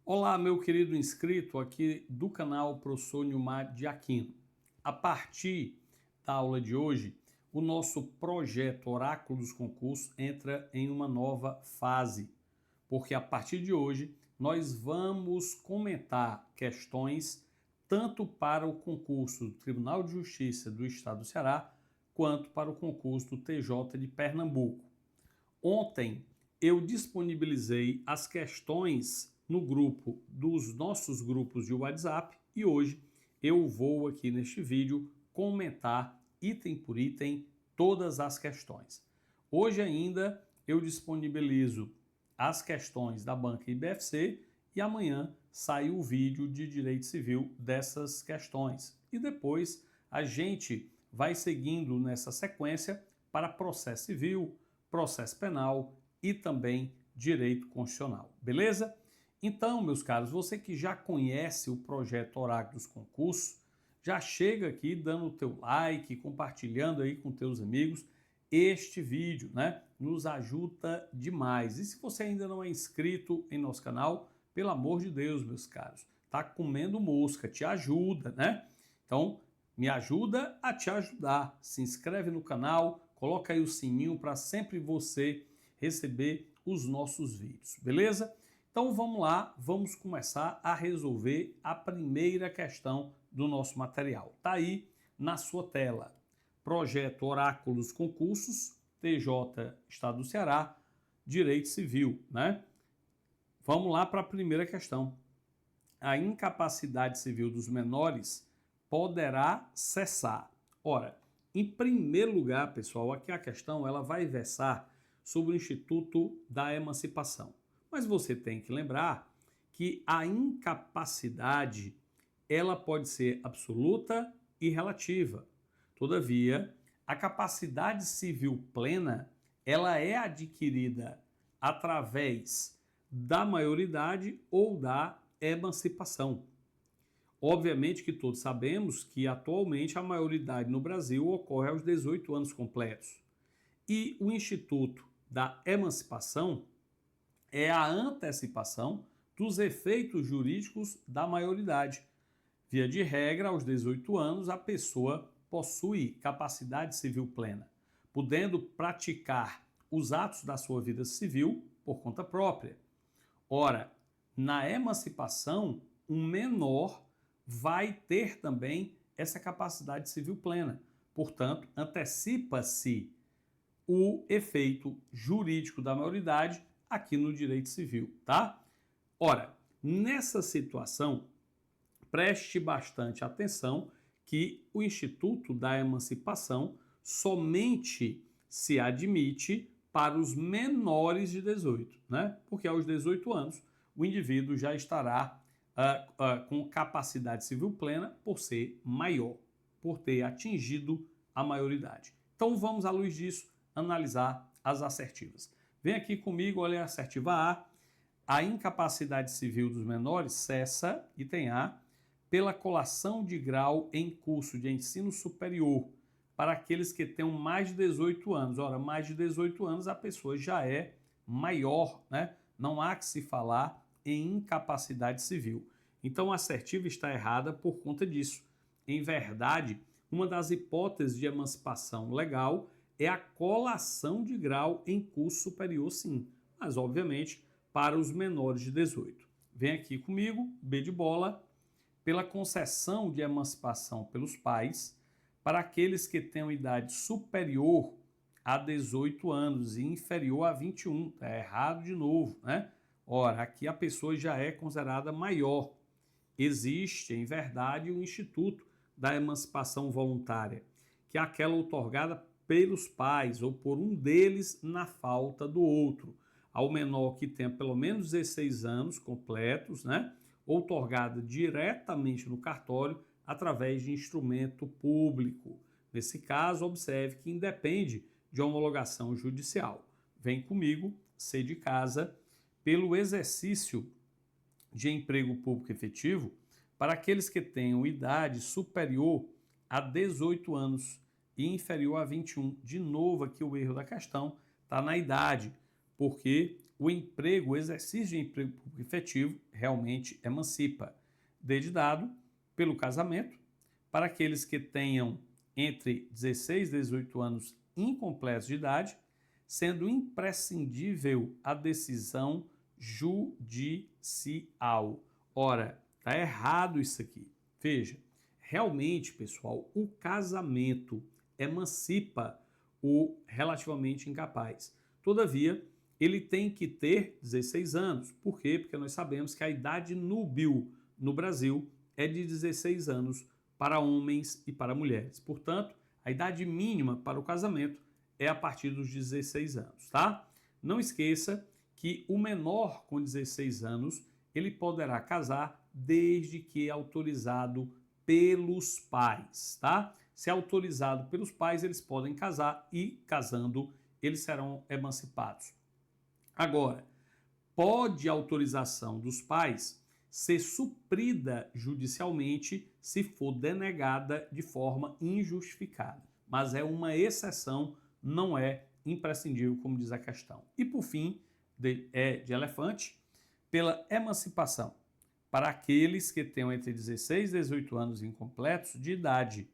Olá, meu querido inscrito aqui do canal Professor Nilmar de Aquino. A partir da aula de hoje, o nosso projeto Oráculo dos Concursos entra em uma nova fase, porque a partir de hoje nós vamos comentar questões tanto para o concurso do Tribunal de Justiça do Estado do Ceará, quanto para o concurso do TJ de Pernambuco. Ontem eu disponibilizei as questões no grupo dos nossos grupos de WhatsApp e hoje eu vou aqui neste vídeo comentar item por item todas as questões. Hoje ainda eu disponibilizo as questões da banca IBFC e amanhã sai o vídeo de direito civil dessas questões. E depois a gente vai seguindo nessa sequência para processo civil, processo penal e também direito constitucional, beleza? Então, meus caros, você que já conhece o projeto Oráculo dos Concursos, já chega aqui dando o teu like, compartilhando aí com teus amigos este vídeo, né? Nos ajuda demais. E se você ainda não é inscrito em nosso canal, pelo amor de Deus, meus caros, tá comendo mosca, te ajuda, né? Então, me ajuda a te ajudar. Se inscreve no canal, coloca aí o sininho para sempre você receber os nossos vídeos, beleza? Então vamos lá, vamos começar a resolver a primeira questão do nosso material. Tá aí na sua tela. Projeto Oráculos Concursos, TJ Estado do Ceará, Direito Civil, né? Vamos lá para a primeira questão. A incapacidade civil dos menores poderá cessar. Ora, em primeiro lugar, pessoal, aqui a questão ela vai versar sobre o Instituto da Emancipação. Mas você tem que lembrar que a incapacidade ela pode ser absoluta e relativa. Todavia, a capacidade civil plena ela é adquirida através da maioridade ou da emancipação. Obviamente que todos sabemos que atualmente a maioridade no Brasil ocorre aos 18 anos completos. E o Instituto da Emancipação é a antecipação dos efeitos jurídicos da maioridade. Via de regra, aos 18 anos, a pessoa possui capacidade civil plena, podendo praticar os atos da sua vida civil por conta própria. Ora, na emancipação, um menor vai ter também essa capacidade civil plena. Portanto, antecipa-se o efeito jurídico da maioridade aqui no direito civil, tá? Ora, nessa situação, preste bastante atenção que o Instituto da Emancipação somente se admite para os menores de 18, né? Porque aos 18 anos o indivíduo já estará com capacidade civil plena por ser maior, por ter atingido a maioridade. Então vamos, à luz disso, analisar as assertivas. Vem aqui comigo, olha a assertiva A. A incapacidade civil dos menores cessa, item A, pela colação de grau em curso de ensino superior para aqueles que tenham mais de 18 anos. Ora, mais de 18 anos a pessoa já é maior, né? Não há que se falar em incapacidade civil. Então a assertiva está errada por conta disso. Em verdade, uma das hipóteses de emancipação legal é a colação de grau em curso superior, sim, mas obviamente para os menores de 18. Vem aqui comigo, B de bola, pela concessão de emancipação pelos pais para aqueles que tenham idade superior a 18 anos e inferior a 21. Está errado de novo, né? Ora, aqui a pessoa já é considerada maior. Existe, em verdade, o Instituto da Emancipação Voluntária, que é aquela outorgada pelos pais ou por um deles na falta do outro, ao menor que tenha pelo menos 16 anos completos, né? Outorgada diretamente no cartório através de instrumento público. Nesse caso, observe que independe de homologação judicial. Vem comigo, C de casa, pelo exercício de emprego público efetivo para aqueles que tenham idade superior a 18 anos e inferior a 21. De novo, aqui o erro da questão está na idade, porque o emprego, o exercício de emprego público efetivo realmente emancipa, desde dado pelo casamento, para aqueles que tenham entre 16 e 18 anos incompletos de idade, sendo imprescindível a decisão judicial. Ora, está errado isso aqui. Veja, realmente, pessoal, o casamento emancipa o relativamente incapaz. Todavia, ele tem que ter 16 anos. Por quê? Porque nós sabemos que a idade núbil no Brasil é de 16 anos para homens e para mulheres. Portanto, a idade mínima para o casamento é a partir dos 16 anos, tá? Não esqueça que o menor com 16 anos, ele poderá casar desde que autorizado pelos pais, tá? Se autorizado pelos pais, eles podem casar e, casando, eles serão emancipados. Agora, pode a autorização dos pais ser suprida judicialmente se for denegada de forma injustificada, mas é uma exceção, não é imprescindível, como diz a questão. E por fim, de elefante, pela emancipação para aqueles que tenham entre 16 e 18 anos incompletos de idade,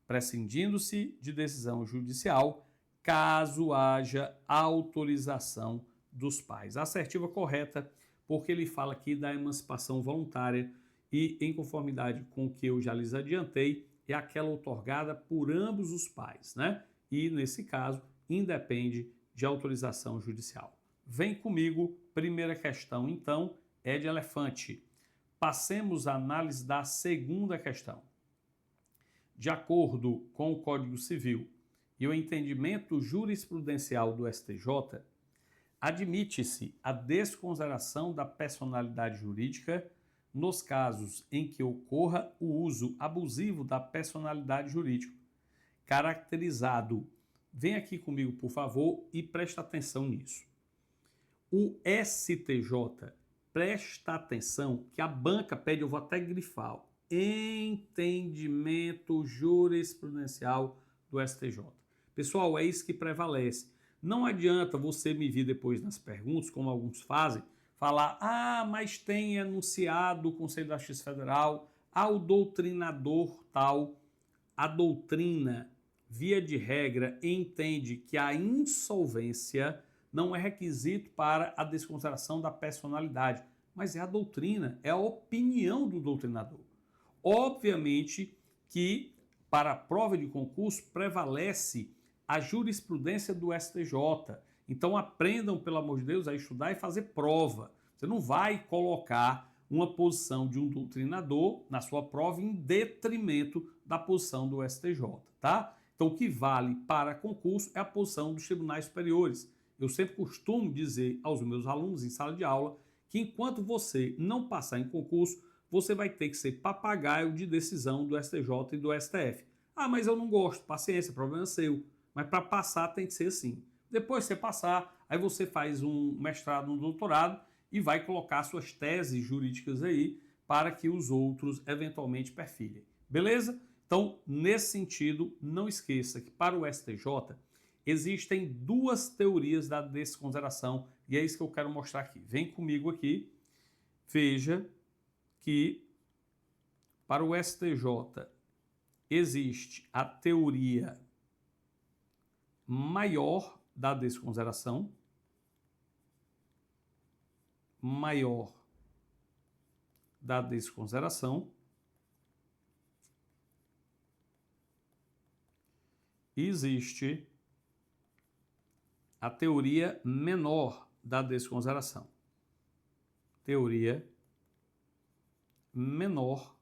prescindindo-se de decisão judicial, caso haja autorização dos pais. A assertiva correta, porque ele fala aqui da emancipação voluntária e, em conformidade com o que eu já lhes adiantei, é aquela otorgada por ambos os pais, né? E, nesse caso, independe de autorização judicial. Vem comigo, primeira questão, então, é de elefante. Passemos à análise da segunda questão. De acordo com o Código Civil e o entendimento jurisprudencial do STJ, admite-se a desconsideração da personalidade jurídica nos casos em que ocorra o uso abusivo da personalidade jurídica, caracterizado. Vem aqui comigo, por favor, e presta atenção nisso. O STJ, presta atenção que a banca pede, eu vou até grifar, entendimento jurisprudencial do STJ. Pessoal, é isso que prevalece. Não adianta você me vir depois nas perguntas, como alguns fazem, falar, mas tem enunciado o Conselho da Justiça Federal, o doutrinador tal. A doutrina, via de regra, entende que a insolvência não é requisito para a desconsideração da personalidade, mas é a doutrina, é a opinião do doutrinador. Obviamente que para a prova de concurso prevalece a jurisprudência do STJ. Então aprendam, pelo amor de Deus, a estudar e fazer prova. Você não vai colocar uma posição de um doutrinador na sua prova em detrimento da posição do STJ, tá? Então o que vale para concurso é a posição dos tribunais superiores. Eu sempre costumo dizer aos meus alunos em sala de aula que enquanto você não passar em concurso, você vai ter que ser papagaio de decisão do STJ e do STF. Mas eu não gosto, paciência, problema seu. Mas para passar tem que ser assim. Depois que você passar, aí você faz um mestrado, um doutorado e vai colocar suas teses jurídicas aí para que os outros eventualmente perfilhem. Beleza? Então, nesse sentido, não esqueça que para o STJ existem duas teorias da desconsideração e é isso que eu quero mostrar aqui. Vem comigo aqui, veja que para o STJ existe a teoria maior da desconsideração, e existe a teoria menor da desconsideração. Teoria menor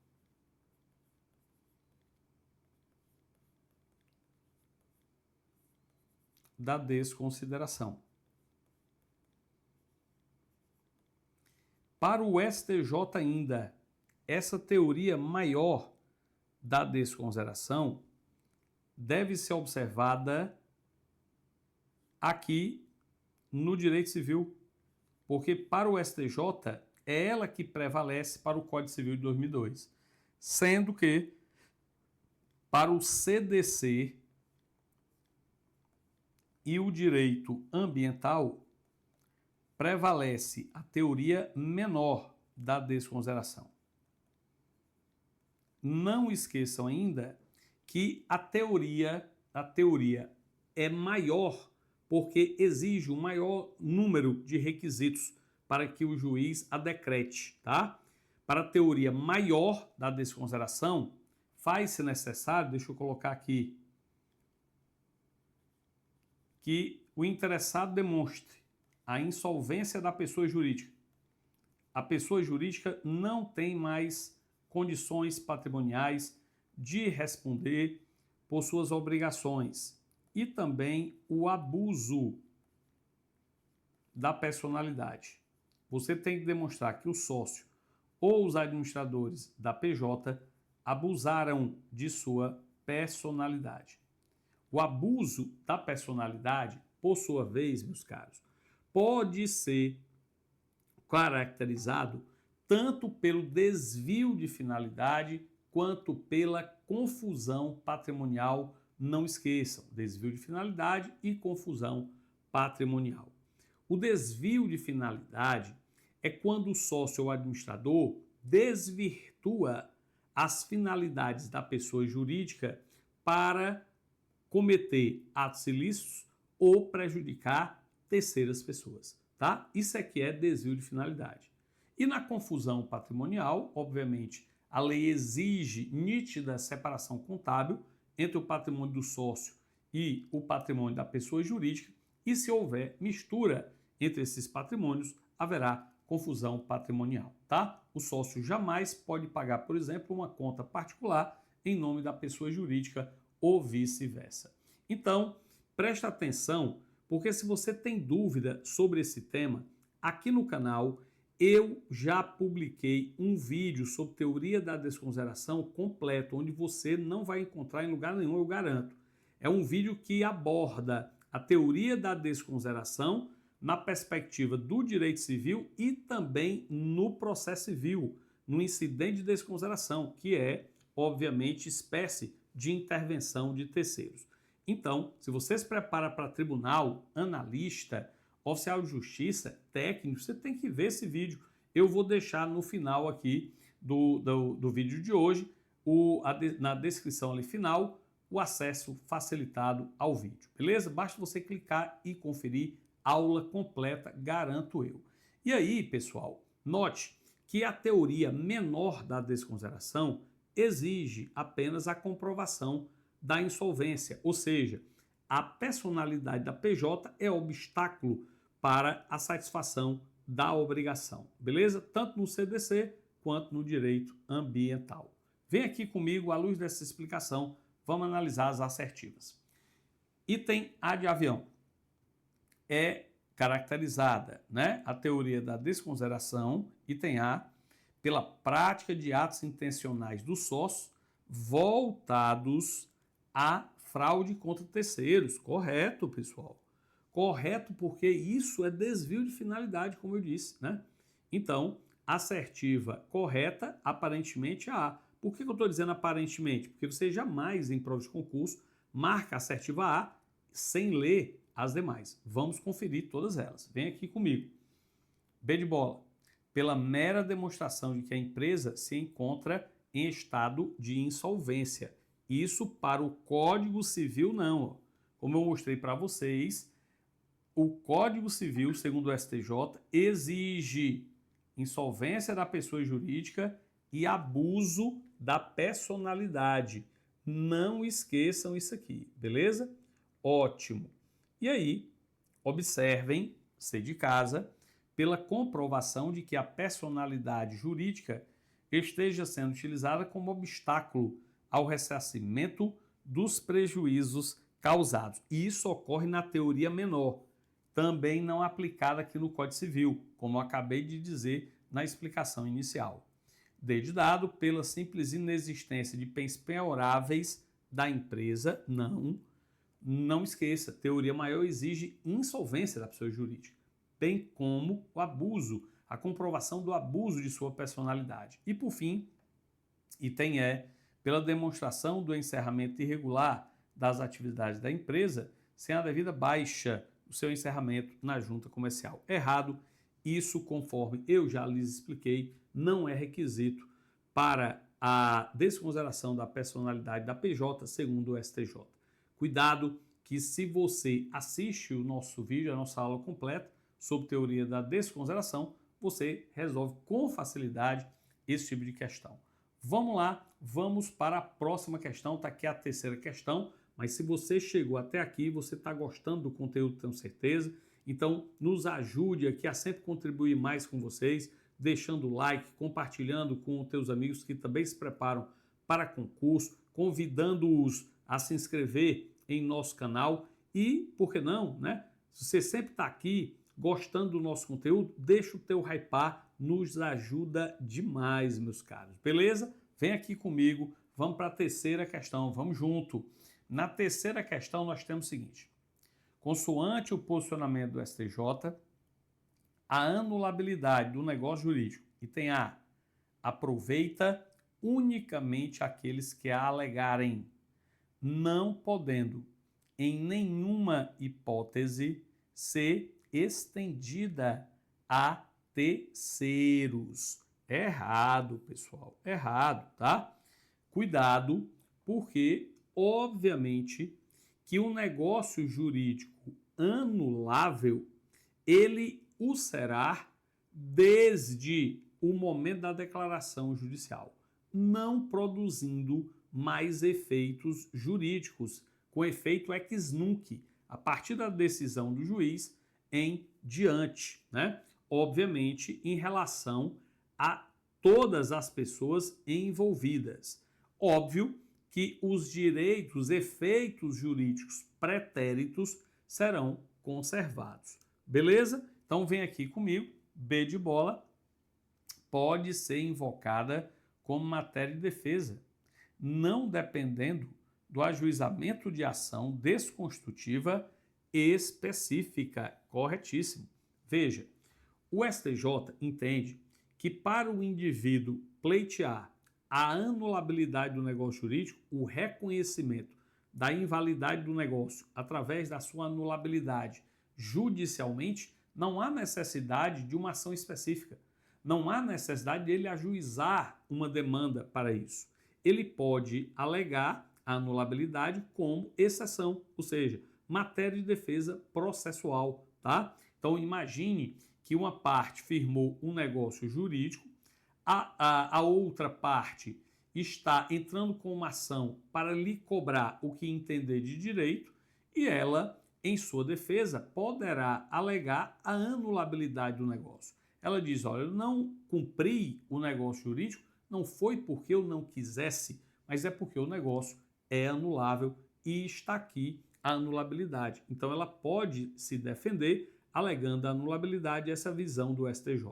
da desconsideração. Para o STJ ainda, essa teoria maior da desconsideração deve ser observada aqui no direito civil, porque para o STJ é ela que prevalece para o Código Civil de 2002, sendo que para o CDC e o direito ambiental, prevalece a teoria menor da desconsideração. Não esqueçam ainda que a teoria é maior porque exige um maior número de requisitos para que o juiz a decrete, tá? Para a teoria maior da desconsideração, faz-se necessário, deixa eu colocar aqui, que o interessado demonstre a insolvência da pessoa jurídica. A pessoa jurídica não tem mais condições patrimoniais de responder por suas obrigações e também o abuso da personalidade. Você tem que demonstrar que o sócio ou os administradores da PJ abusaram de sua personalidade. O abuso da personalidade, por sua vez, meus caros, pode ser caracterizado tanto pelo desvio de finalidade quanto pela confusão patrimonial. Não esqueçam, desvio de finalidade e confusão patrimonial. O desvio de finalidade é quando o sócio ou administrador desvirtua as finalidades da pessoa jurídica para cometer atos ilícitos ou prejudicar terceiras pessoas, tá? Isso aqui é desvio de finalidade. E na confusão patrimonial, obviamente, a lei exige nítida separação contábil entre o patrimônio do sócio e o patrimônio da pessoa jurídica, e se houver mistura entre esses patrimônios, haverá confusão patrimonial, tá? O sócio jamais pode pagar, por exemplo, uma conta particular em nome da pessoa jurídica ou vice-versa. Então, presta atenção, porque se você tem dúvida sobre esse tema, aqui no canal eu já publiquei um vídeo sobre teoria da desconsideração completo, onde você não vai encontrar em lugar nenhum, eu garanto. É um vídeo que aborda a teoria da desconsideração na perspectiva do direito civil e também no processo civil, no incidente de desconsideração, que é, obviamente, espécie de intervenção de terceiros. Então, se você se prepara para tribunal, analista, oficial de justiça, técnico, você tem que ver esse vídeo. Eu vou deixar no final aqui do vídeo de hoje, na descrição ali final, o acesso facilitado ao vídeo, beleza? Basta você clicar e conferir aula completa, garanto eu. E aí, pessoal, note que a teoria menor da desconsideração exige apenas a comprovação da insolvência, ou seja, a personalidade da PJ é obstáculo para a satisfação da obrigação, beleza? Tanto no CDC quanto no direito ambiental. Vem aqui comigo, à luz dessa explicação, vamos analisar as assertivas. Item A de avião. É caracterizada, né, a teoria da desconsideração, item A, pela prática de atos intencionais do sócio voltados à fraude contra terceiros. Correto, pessoal. Correto, porque isso é desvio de finalidade, como eu disse, né? Então, assertiva correta, aparentemente A. Por que eu estou dizendo aparentemente? Porque você jamais, em prova de concurso, marca a assertiva A sem ler as demais. Vamos conferir todas elas. Vem aqui comigo. B de bola. Pela mera demonstração de que a empresa se encontra em estado de insolvência. Isso para o Código Civil não. Como eu mostrei para vocês, o Código Civil, segundo o STJ, exige insolvência da pessoa jurídica e abuso da personalidade. Não esqueçam isso aqui, beleza? Ótimo. E aí, observem, C de casa, pela comprovação de que a personalidade jurídica esteja sendo utilizada como obstáculo ao ressarcimento dos prejuízos causados. E isso ocorre na teoria menor, também não aplicada aqui no Código Civil, como eu acabei de dizer na explicação inicial. D de dado, pela simples inexistência de bens penhoráveis da empresa, não esqueça, teoria maior exige insolvência da pessoa jurídica, bem como o abuso, a comprovação do abuso de sua personalidade. E, por fim, item E, pela demonstração do encerramento irregular das atividades da empresa sem a devida baixa o seu encerramento na junta comercial. Errado, isso, conforme eu já lhes expliquei, não é requisito para a desconsideração da personalidade da PJ, segundo o STJ. Cuidado que se você assiste o nosso vídeo, a nossa aula completa sobre teoria da desconsideração, você resolve com facilidade esse tipo de questão. Vamos lá, vamos para a próxima questão, está aqui a terceira questão, mas se você chegou até aqui, você está gostando do conteúdo, tenho certeza, então nos ajude aqui a sempre contribuir mais com vocês, deixando o like, compartilhando com os teus amigos que também se preparam para concurso, convidando-os a se inscrever em nosso canal e, por que não, né? Se você sempre está aqui gostando do nosso conteúdo, deixa o teu hypar, nos ajuda demais, meus caros. Beleza? Vem aqui comigo, vamos para a terceira questão, vamos junto. Na terceira questão nós temos o seguinte: consoante o posicionamento do STJ, a anulabilidade do negócio jurídico, e tem A, aproveita unicamente aqueles que a alegarem, não podendo, em nenhuma hipótese, ser estendida a terceiros. Errado, pessoal, errado, tá? Cuidado, porque, obviamente, que o negócio jurídico anulável, ele o será desde o momento da declaração judicial, não produzindo mais efeitos jurídicos, com efeito ex nunc, a partir da decisão do juiz em diante, né? Obviamente, em relação a todas as pessoas envolvidas. Óbvio que os direitos, os efeitos jurídicos pretéritos serão conservados. Beleza? Então vem aqui comigo, B de bola, pode ser invocada como matéria de defesa, não dependendo do ajuizamento de ação desconstitutiva específica. Corretíssimo. Veja, o STJ entende que para o indivíduo pleitear a anulabilidade do negócio jurídico, o reconhecimento da invalidade do negócio através da sua anulabilidade judicialmente, não há necessidade de uma ação específica. Não há necessidade de ele ajuizar uma demanda para isso. Ele pode alegar a anulabilidade como exceção, ou seja, matéria de defesa processual, tá? Então imagine que uma parte firmou um negócio jurídico, a outra parte está entrando com uma ação para lhe cobrar o que entender de direito e ela, em sua defesa, poderá alegar a anulabilidade do negócio. Ela diz, olha, eu não cumpri o negócio jurídico, não foi porque eu não quisesse, mas é porque o negócio é anulável e está aqui a anulabilidade. Então ela pode se defender alegando a anulabilidade, essa visão do STJ.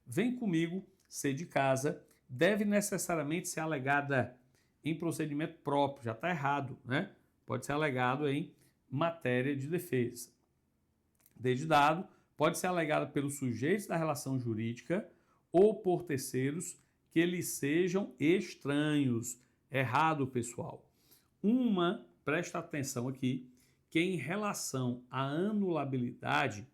Vem comigo, C de casa, deve necessariamente ser alegada em procedimento próprio, já está errado, né? Pode ser alegado em matéria de defesa. D de dado, pode ser alegada pelos sujeitos da relação jurídica ou por terceiros que lhes sejam estranhos. Errado, pessoal. Presta atenção aqui, que em relação à anulabilidade,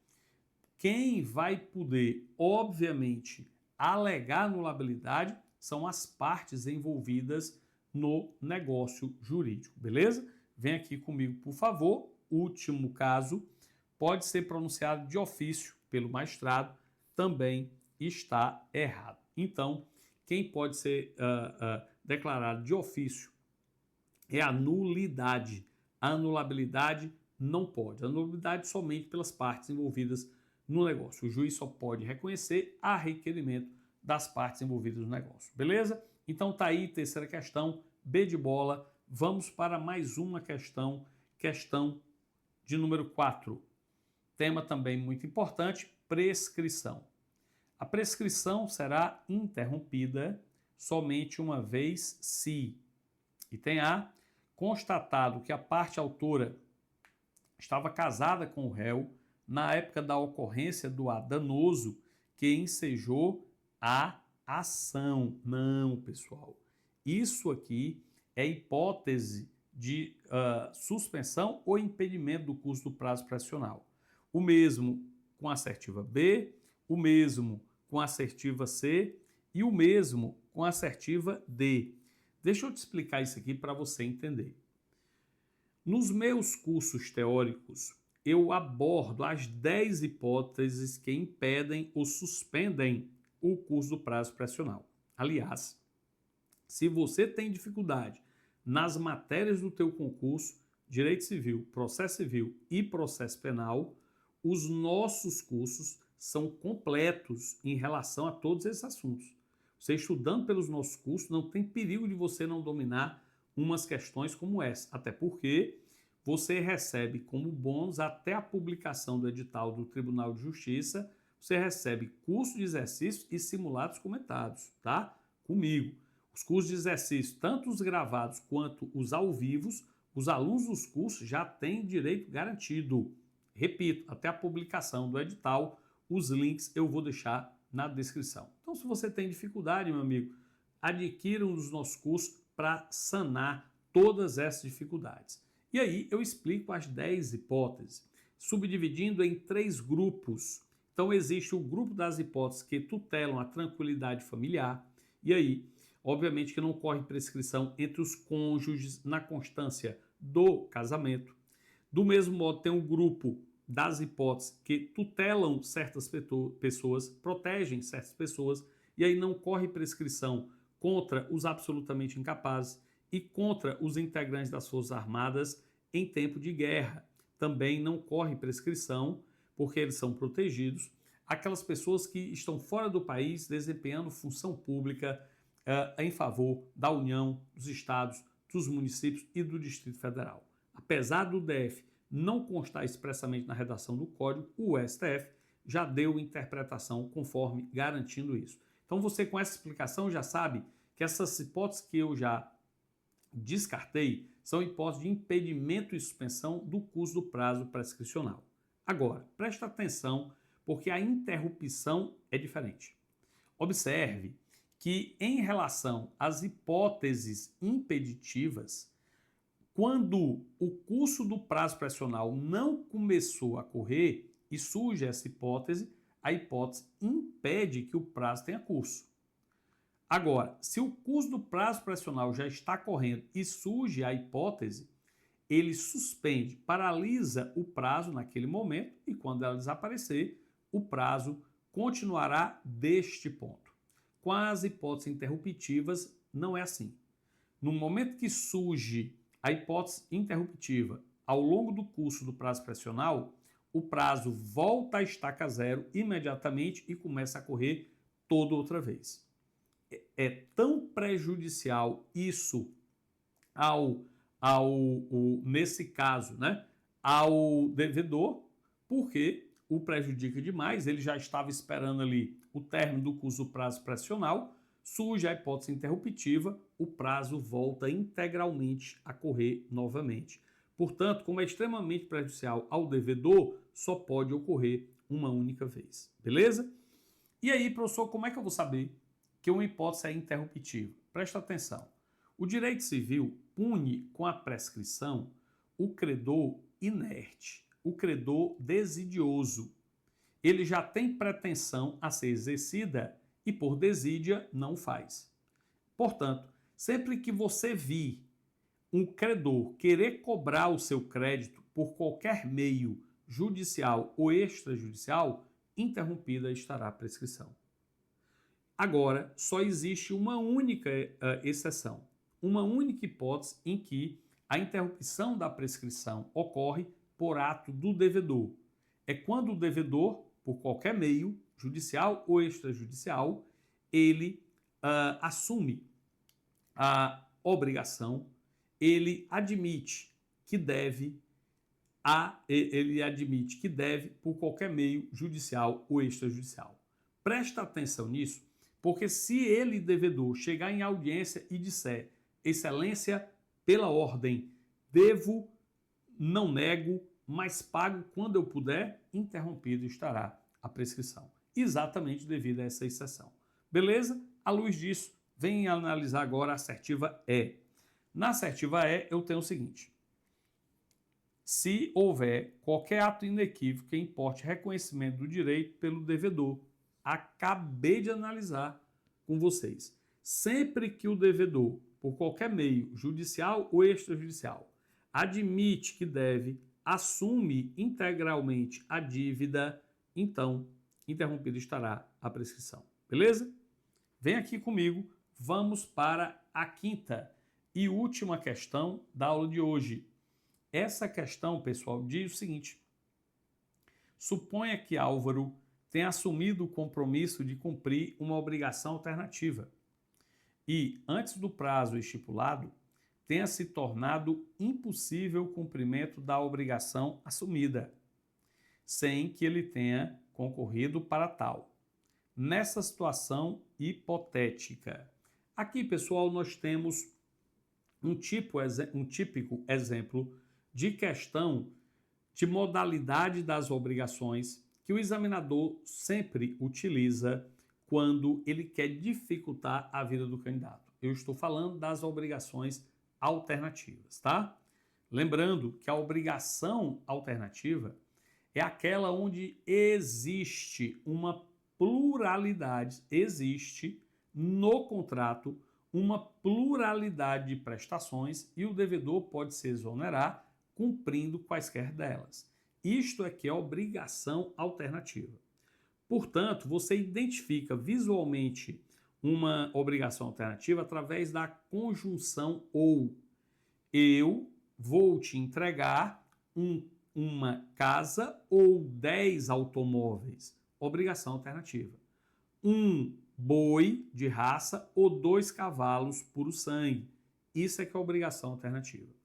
quem vai poder, obviamente, alegar anulabilidade são as partes envolvidas no negócio jurídico, beleza? Vem aqui comigo, por favor. Último caso, pode ser pronunciado de ofício pelo magistrado, também está errado. Então, quem pode ser declarado de ofício é a nulidade. A anulabilidade não pode. A anulabilidade somente pelas partes envolvidas no negócio. O juiz só pode reconhecer a requerimento das partes envolvidas no negócio. Beleza? Então tá aí, terceira questão, B de bola. Vamos para mais uma questão, questão de número 4. Tema também muito importante, prescrição. A prescrição será interrompida somente uma vez se, e tem A, constatado que a parte autora estava casada com o réu na época da ocorrência do danoso que ensejou a ação. Não, pessoal. Isso aqui é hipótese de suspensão ou impedimento do curso do prazo prescricional. o mesmo com a assertiva B, o mesmo com a assertiva C e o mesmo com a assertiva D. Deixa eu te explicar isso aqui para você entender. Nos meus cursos teóricos, eu abordo as 10 hipóteses que impedem ou suspendem o curso do prazo pressional. Aliás, se você tem dificuldade nas matérias do teu concurso, Direito Civil, Processo Civil e Processo Penal, os nossos cursos são completos em relação a todos esses assuntos. Você estudando pelos nossos cursos, não tem perigo de você não dominar umas questões como essa, até porque você recebe como bônus até a publicação do edital do Tribunal de Justiça, você recebe curso de exercícios e simulados comentados, tá? Comigo. Os cursos de exercício, tanto os gravados quanto os ao vivo, os alunos dos cursos já têm direito garantido. Repito, até a publicação do edital, os links eu vou deixar na descrição. Então, se você tem dificuldade, meu amigo, adquira um dos nossos cursos para sanar todas essas dificuldades. E aí eu explico as 10 hipóteses, subdividindo em 3 grupos. Então, existe o grupo das hipóteses que tutelam a tranquilidade familiar, e aí, obviamente que não corre prescrição entre os cônjuges na constância do casamento. Do mesmo modo, tem um grupo das hipóteses que tutelam certas pessoas, protegem certas pessoas, e aí não corre prescrição contra os absolutamente incapazes e contra os integrantes das Forças Armadas em tempo de guerra. Também não corre prescrição, porque eles são protegidos, aquelas pessoas que estão fora do país desempenhando função pública em favor da União, dos estados, dos municípios e do Distrito Federal. Apesar do DF não constar expressamente na redação do Código, o STF já deu interpretação conforme garantindo isso. Então você com essa explicação já sabe que essas hipóteses que eu já descartei são hipóteses de impedimento e suspensão do curso do prazo prescricional. Agora, presta atenção porque a interrupção é diferente. Observe que em relação às hipóteses impeditivas, quando o curso do prazo pressional não começou a correr e surge essa hipótese, a hipótese impede que o prazo tenha curso. Agora, se o curso do prazo pressional já está correndo e surge a hipótese, ele suspende, paralisa o prazo naquele momento e quando ela desaparecer, o prazo continuará deste ponto. Com as hipóteses interruptivas, não é assim. No momento que surge a hipótese interruptiva ao longo do curso do prazo pressional, o prazo volta à estaca zero imediatamente e começa a correr toda outra vez. É tão prejudicial isso nesse caso, né, ao devedor, porque o prejudica demais, ele já estava esperando ali o término do curso do prazo pressional, surge a hipótese interruptiva, o prazo volta integralmente a correr novamente. Portanto, como é extremamente prejudicial ao devedor, só pode ocorrer uma única vez. Beleza? E aí, professor, como é que eu vou saber que uma hipótese é interruptiva? Presta atenção. O direito civil pune com a prescrição o credor inerte, o credor desidioso. Ele já tem pretensão a ser exercida e por desídia não faz. Portanto, sempre que você vir um credor querer cobrar o seu crédito por qualquer meio judicial ou extrajudicial, interrompida estará a prescrição. Agora, só existe uma única exceção, uma única hipótese em que a interrupção da prescrição ocorre por ato do devedor. É quando o devedor, por qualquer meio, judicial ou extrajudicial, ele assume a obrigação, ele admite que deve por qualquer meio judicial ou extrajudicial. Presta atenção nisso, porque se ele, devedor, chegar em audiência e disser, excelência, pela ordem, devo, não nego, mas pago quando eu puder, interrompido estará a prescrição. Exatamente devido a essa exceção. Beleza? À luz disso, vem analisar agora a assertiva E. Na assertiva E, eu tenho o seguinte. se houver qualquer ato inequívoco que importe reconhecimento do direito pelo devedor. Acabei de analisar com vocês. Sempre que o devedor, por qualquer meio, judicial ou extrajudicial, admite que deve, assume integralmente a dívida, então interrompida estará a prescrição. Beleza? Vem aqui comigo, vamos para a quinta e última questão da aula de hoje. Essa questão, pessoal, diz o seguinte: suponha que Álvaro tenha assumido o compromisso de cumprir uma obrigação alternativa e, antes do prazo estipulado, tenha se tornado impossível o cumprimento da obrigação assumida, sem que ele tenha concorrido para tal. Nessa situação hipotética. Aqui, pessoal, nós temos um típico exemplo de questão de modalidade das obrigações que o examinador sempre utiliza quando ele quer dificultar a vida do candidato. Eu estou falando das obrigações alternativas, tá? Lembrando que a obrigação alternativa é aquela onde existe uma pluralidade, existe no contrato uma pluralidade de prestações e o devedor pode se exonerar cumprindo quaisquer delas. Isto é que é obrigação alternativa. Portanto, você identifica visualmente uma obrigação alternativa através da conjunção ou. Eu vou te entregar uma casa ou 10 automóveis. Obrigação alternativa. Um boi de raça ou 2 cavalos puro sangue. Isso é que é obrigação alternativa.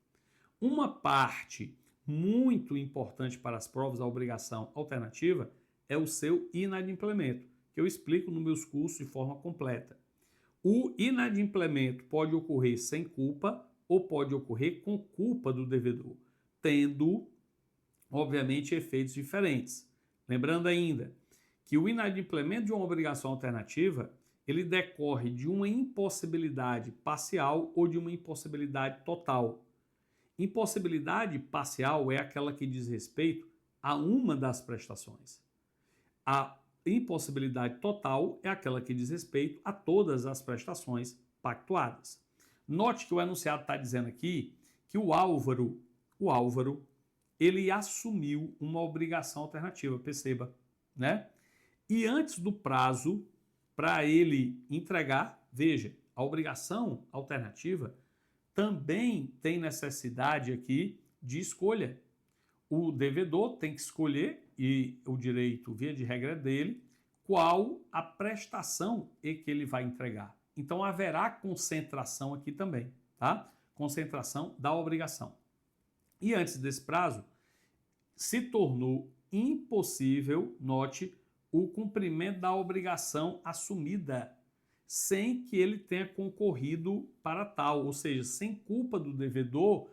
Uma parte muito importante para as provas da obrigação alternativa é o seu inadimplemento, que eu explico nos meus cursos de forma completa. O inadimplemento pode ocorrer sem culpa ou pode ocorrer com culpa do devedor, tendo, obviamente, efeitos diferentes. Lembrando ainda que o inadimplemento de uma obrigação alternativa, ele decorre de uma impossibilidade parcial ou de uma impossibilidade total. Impossibilidade parcial é aquela que diz respeito a uma das prestações. A impossibilidade total é aquela que diz respeito a todas as prestações pactuadas. Note que o enunciado está dizendo aqui que o Álvaro, ele assumiu uma obrigação alternativa, perceba, né? E antes do prazo para ele entregar, veja, a obrigação alternativa também tem necessidade aqui de escolha. O devedor tem que escolher, e o direito, via de regra dele, qual a prestação que ele vai entregar. Então haverá concentração aqui também, tá? Concentração da obrigação. E antes desse prazo, se tornou impossível, note, o cumprimento da obrigação assumida, sem que ele tenha concorrido para tal, ou seja, sem culpa do devedor,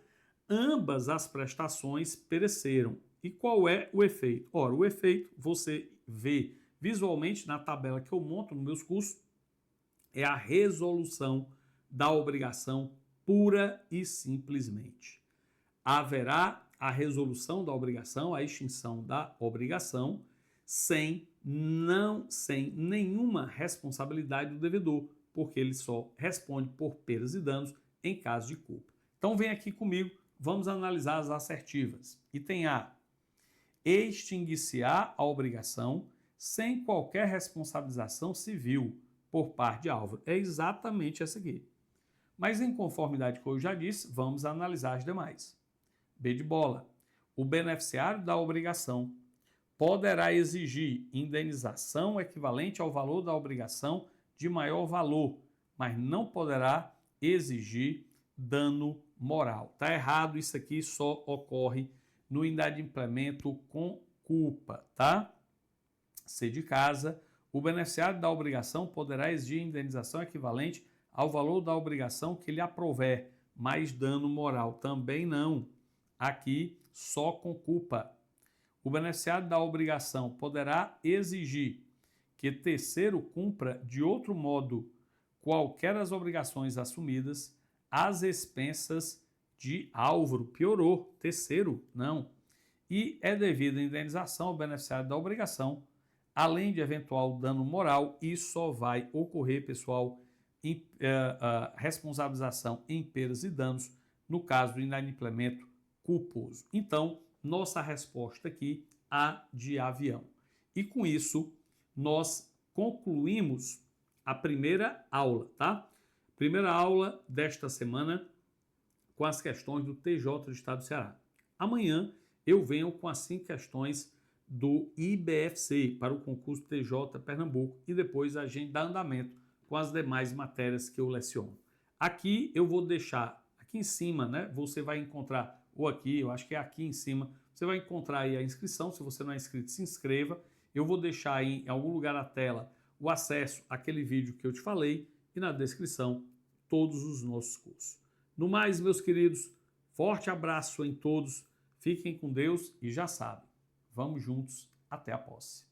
ambas as prestações pereceram. E qual é o efeito? Ora, o efeito você vê visualmente na tabela que eu monto nos meus cursos, é a resolução da obrigação pura e simplesmente. Haverá a resolução da obrigação, a extinção da obrigação, sem nenhuma responsabilidade do devedor, porque ele só responde por perdas e danos em caso de culpa. Então vem aqui comigo, vamos analisar as assertivas. Item A. Extinguir-se-á a obrigação sem qualquer responsabilização civil por parte de Álvaro. É exatamente essa aqui. Mas em conformidade com o que eu já disse, vamos analisar as demais. B de bola. O beneficiário da obrigação poderá exigir indenização equivalente ao valor da obrigação de maior valor, mas não poderá exigir dano moral. Está errado, isso aqui só ocorre no inadimplemento com culpa, tá? C de casa, o beneficiário da obrigação poderá exigir indenização equivalente ao valor da obrigação que lhe aprouver, mas dano moral também não. Aqui só com culpa. O beneficiário da obrigação poderá exigir que terceiro cumpra de outro modo qualquer das obrigações assumidas às expensas de Álvaro, piorou, terceiro, não. E é devida indenização ao beneficiário da obrigação, além de eventual dano moral, e só vai ocorrer, pessoal, responsabilização em perdas e danos no caso do inadimplemento culposo. Então, nossa resposta aqui, A de avião. E com isso, nós concluímos a primeira aula, tá? Primeira aula desta semana com as questões do TJ do Estado do Ceará. Amanhã eu venho com as 5 questões do IBFC para o concurso TJ Pernambuco e depois a gente dá andamento com as demais matérias que eu leciono. Aqui eu vou deixar, aqui em cima, né? Você vai encontrar, ou aqui, eu acho que é aqui em cima, você vai encontrar aí a inscrição. Se você não é inscrito, se inscreva. Eu vou deixar aí em algum lugar na tela o acesso àquele vídeo que eu te falei e na descrição todos os nossos cursos. No mais, meus queridos, forte abraço em todos, fiquem com Deus e já sabem, vamos juntos até a posse.